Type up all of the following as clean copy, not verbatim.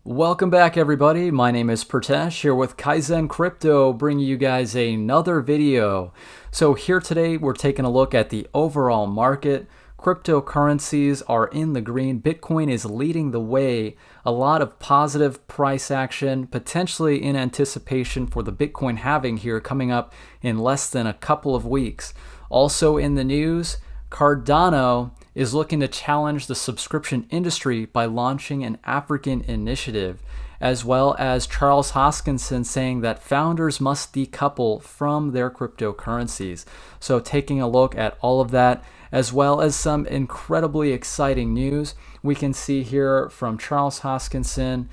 Welcome back, everybody. My name is Pritesh here with KAIZN Crypto, bringing you guys another video. So here today, we're taking a look at the overall market. Cryptocurrencies are in the green. Bitcoin is leading the way. A lot of positive price action, potentially in anticipation for the Bitcoin halving here coming up in less than a couple of weeks. Also in the news, Cardano is looking to challenge the subscription industry by launching an African initiative, as well as Charles Hoskinson saying that founders must decouple from their cryptocurrencies. So taking a look at all of that, as well as some incredibly exciting news. We can see here from Charles Hoskinson,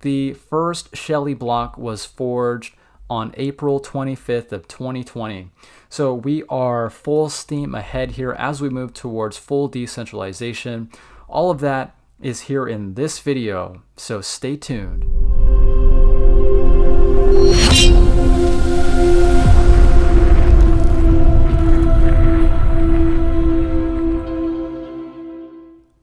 the first Shelley block was forged on April 25th of 2020. So we are full steam ahead here as we move towards full decentralization. All of that is here in this video, so stay tuned.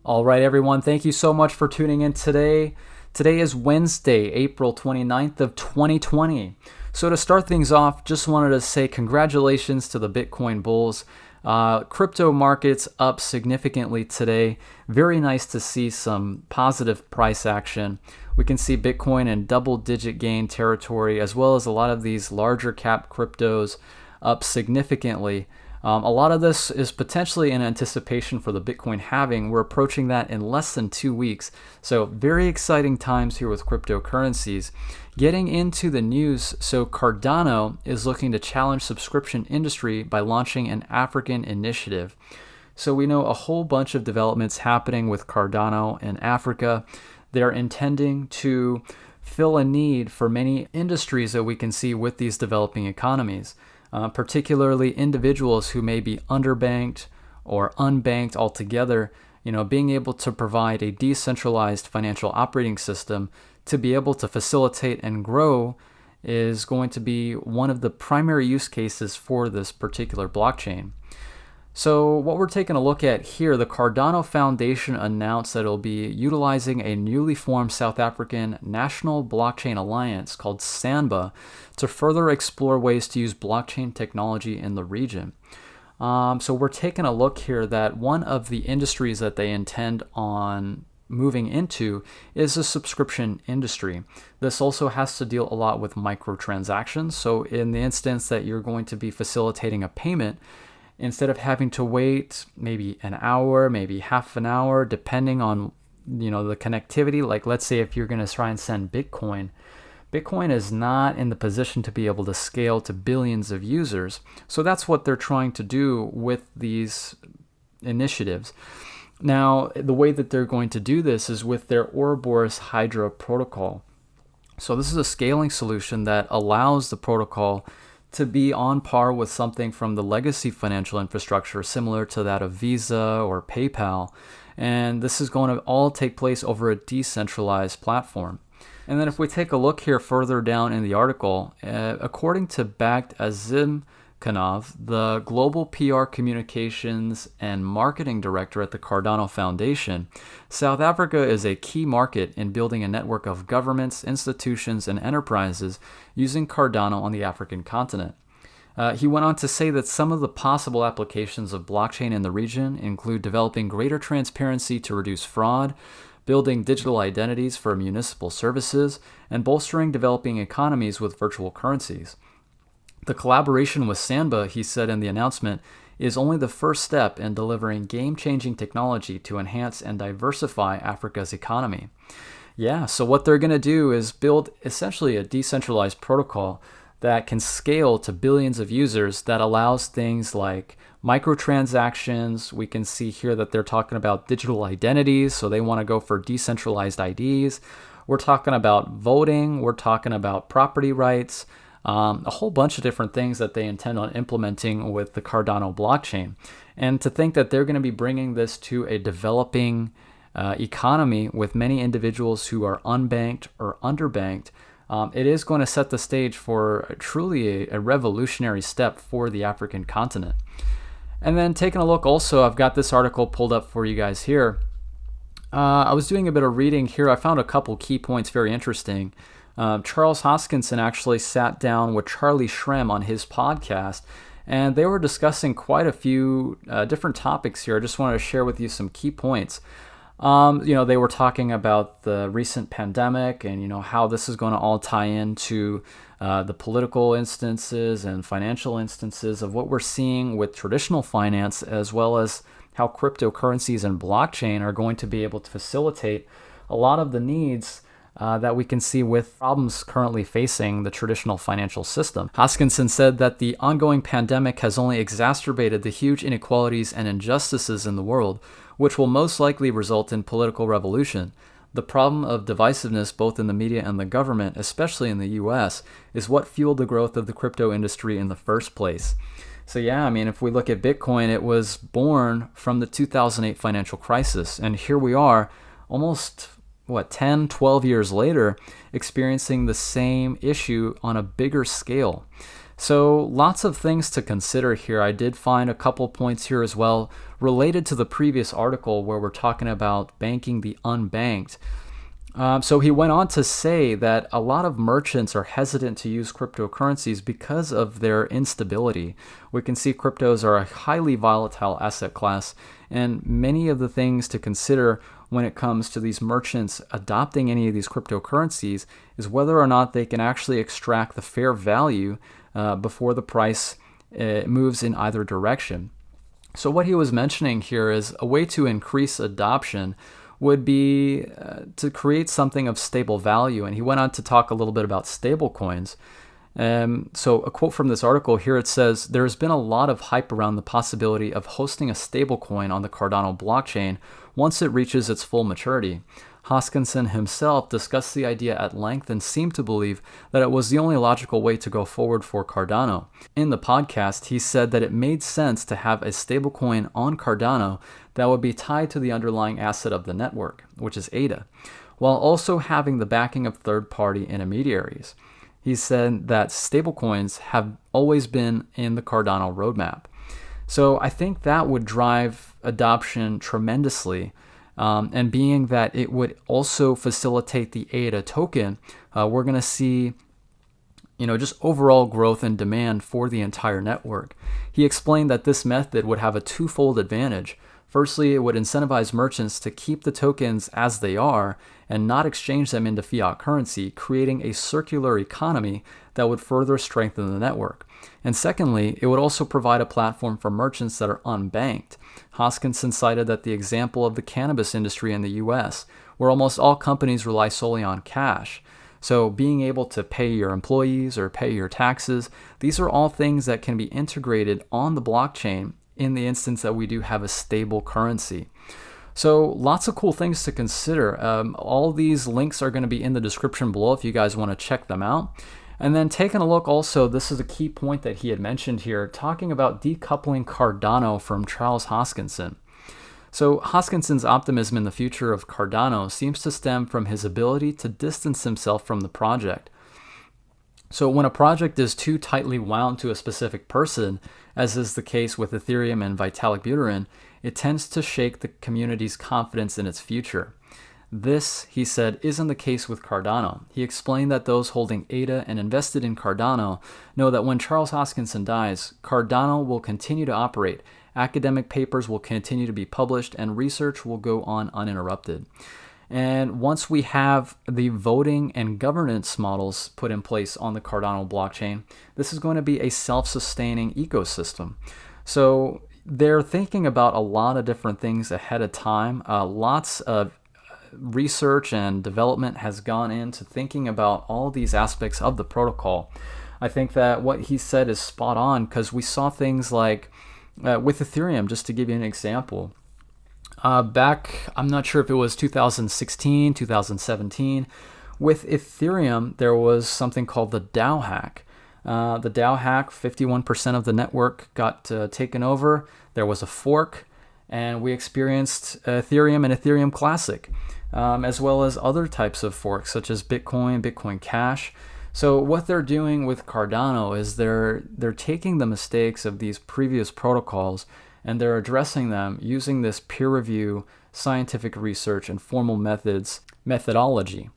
All right, everyone, thank you so much for tuning in today. Today is Wednesday, April 29th of 2020. So to start things off, just wanted to say congratulations to the Bitcoin bulls. Crypto markets up significantly today. Very nice to see some positive price action. We can see Bitcoin in double-digit gain territory, as well as a lot of these larger cap cryptos up significantly. A lot of this is potentially in anticipation for the Bitcoin halving. We're approaching that in less than 2 weeks. So very exciting times here with cryptocurrencies. Getting into the news, so Cardano is looking to challenge subscription industry by launching an African initiative. So we know a whole bunch of developments happening with Cardano in Africa. They're intending to fill a need for many industries that we can see with these developing economies. Particularly individuals who may be underbanked or unbanked altogether, being able to provide a decentralized financial operating system to be able to facilitate and grow is going to be one of the primary use cases for this particular blockchain. So what we're taking a look at here, the Cardano Foundation announced that it'll be utilizing a newly formed South African National Blockchain Alliance called SANBA to further explore ways to use blockchain technology in the region. So we're taking a look here that one of the industries that they intend on moving into is the subscription industry. This also has to deal a lot with microtransactions. So in the instance that you're going to be facilitating a payment, instead of having to wait maybe an hour, maybe half an hour, depending on the connectivity, like let's say if you're going to try and send Bitcoin is not in the position to be able to scale to billions of users. So that's what they're trying to do with these initiatives. Now, the way that they're going to do this is with their Ouroboros Hydra protocol. So this is a scaling solution that allows the protocol to be on par with something from the legacy financial infrastructure similar to that of Visa or PayPal. And this is going to all take place over a decentralized platform. And then if we take a look here further down in the article, according to Baght Azimkhanov, the Global PR Communications and Marketing Director at the Cardano Foundation, South Africa is a key market in building a network of governments, institutions, and enterprises using Cardano on the African continent. He went on to say that some of the possible applications of blockchain in the region include developing greater transparency to reduce fraud, building digital identities for municipal services, and bolstering developing economies with virtual currencies. The collaboration with SANBA, he said in the announcement, is only the first step in delivering game-changing technology to enhance and diversify Africa's economy. Yeah, so what they're going to do is build essentially a decentralized protocol that can scale to billions of users that allows things like microtransactions. We can see here that they're talking about digital identities, so they want to go for decentralized IDs. We're talking about voting. We're talking about property rights. A whole bunch of different things that they intend on implementing with the Cardano blockchain. And to think that they're going to be bringing this to a developing economy with many individuals who are unbanked or underbanked, it is going to set the stage for truly a revolutionary step for the African continent. And then taking a look also, I've got this article pulled up for you guys here. I was doing a bit of reading here. I found a couple key points very interesting. Charles Hoskinson actually sat down with Charlie Shrem on his podcast, and they were discussing quite a few different topics here. I just wanted to share with you some key points. They were talking about the recent pandemic and, how this is going to all tie into the political instances and financial instances of what we're seeing with traditional finance, as well as how cryptocurrencies and blockchain are going to be able to facilitate a lot of the needs that we can see with problems currently facing the traditional financial system. Hoskinson said that the ongoing pandemic has only exacerbated the huge inequalities and injustices in the world, which will most likely result in political revolution. The problem of divisiveness both in the media and the government, especially in the US, is what fueled the growth of the crypto industry in the first place. So yeah, if we look at Bitcoin, it was born from the 2008 financial crisis, and here we are almost 10, 12 years later, experiencing the same issue on a bigger scale. So lots of things to consider here. I did find a couple points here as well related to the previous article where we're talking about banking the unbanked. So he went on to say that a lot of merchants are hesitant to use cryptocurrencies because of their instability. We can see cryptos are a highly volatile asset class, and many of the things to consider when it comes to these merchants adopting any of these cryptocurrencies is whether or not they can actually extract the fair value before the price moves in either direction. So what he was mentioning here is a way to increase adoption would be to create something of stable value. And he went on to talk a little bit about stable coins. So a quote from this article here, it says, "There's been a lot of hype around the possibility of hosting a stablecoin on the Cardano blockchain once it reaches its full maturity. Hoskinson himself discussed the idea at length and seemed to believe that it was the only logical way to go forward for Cardano. In the podcast, he said that it made sense to have a stablecoin on Cardano that would be tied to the underlying asset of the network, which is ADA, while also having the backing of third-party intermediaries. He said that stablecoins have always been in the Cardano roadmap. So I think that would drive adoption tremendously. And being that it would also facilitate the ADA token, we're going to see just overall growth and demand for the entire network. He explained that this method would have a twofold advantage. Firstly, it would incentivize merchants to keep the tokens as they are and not exchange them into fiat currency, creating a circular economy that would further strengthen the network. And secondly, it would also provide a platform for merchants that are unbanked. Hoskinson cited that the example of the cannabis industry in the US, where almost all companies rely solely on cash. So being able to pay your employees or pay your taxes, these are all things that can be integrated on the blockchain in the instance that we do have a stable currency. So lots of cool things to consider. All these links are going to be in the description below if you guys want to check them out. And then taking a look also, this is a key point that he had mentioned here, talking about decoupling Cardano from Charles Hoskinson. So Hoskinson's optimism in the future of Cardano seems to stem from his ability to distance himself from the project. So when a project is too tightly wound to a specific person, as is the case with Ethereum and Vitalik Buterin, it tends to shake the community's confidence in its future. This, he said, isn't the case with Cardano. He explained that those holding ADA and invested in Cardano know that when Charles Hoskinson dies, Cardano will continue to operate, academic papers will continue to be published, and research will go on uninterrupted. And once we have the voting and governance models put in place on the Cardano blockchain, this is going to be a self-sustaining ecosystem. So they're thinking about a lot of different things ahead of time. Lots of research and development has gone into thinking about all these aspects of the protocol. I think that what he said is spot on, because we saw things like with Ethereum, just to give you an example. Back, I'm not sure if it was 2016, 2017, with Ethereum, there was something called the DAO hack. The DAO hack, 51% of the network got taken over. There was a fork, and we experienced Ethereum and Ethereum Classic, as well as other types of forks such as Bitcoin, Bitcoin Cash. So what they're doing with Cardano is they're taking the mistakes of these previous protocols and they're addressing them using this peer review scientific research, and formal methodology.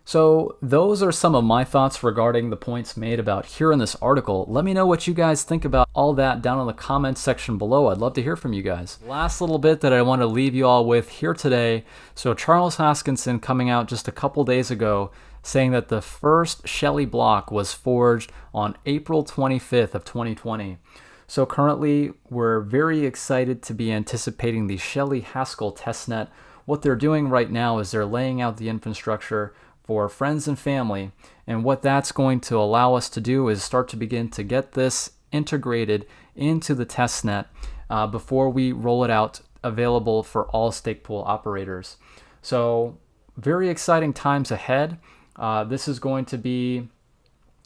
So those are some of my thoughts regarding the points made about here in this article. Let me know what you guys think about all that down in the comments section below. I'd love to hear from you guys. Last little bit that I want to leave you all with here today. So Charles Hoskinson coming out just a couple days ago saying that the first Shelley block was forged on April 25th of 2020. So currently we're very excited to be anticipating the Shelley Haskell testnet. What they're doing right now is they're laying out the infrastructure for friends and family, and what that's going to allow us to do is start to begin to get this integrated into the testnet before we roll it out available for all stake pool operators. So very exciting times ahead. This is going to be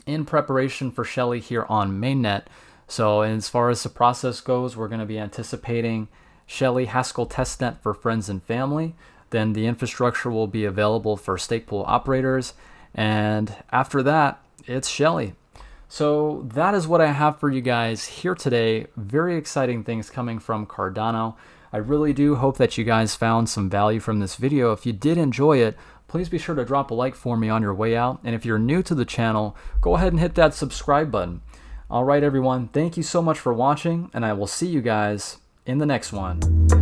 in preparation for Shelley here on mainnet. So as far as the process goes, we're going to be anticipating Shelley Haskell testnet for friends and family. Then the infrastructure will be available for stake pool operators. And after that, it's Shelley. So that is what I have for you guys here today. Very exciting things coming from Cardano. I really do hope that you guys found some value from this video. If you did enjoy it, please be sure to drop a like for me on your way out. And if you're new to the channel, go ahead and hit that subscribe button. All right, everyone. Thank you so much for watching, and I will see you guys in the next one.